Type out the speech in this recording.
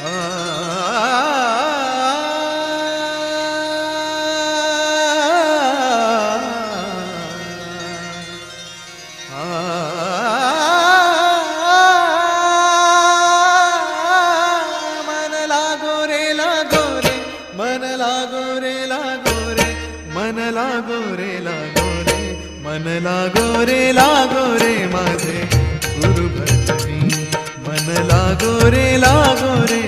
मन लागो रे लागो रे, मन लागो रे लागो रे, मन लागो रे लागो रे, मन लागो रे लागो रे माझे गुरु भजनी, मन लागो रे लागो रे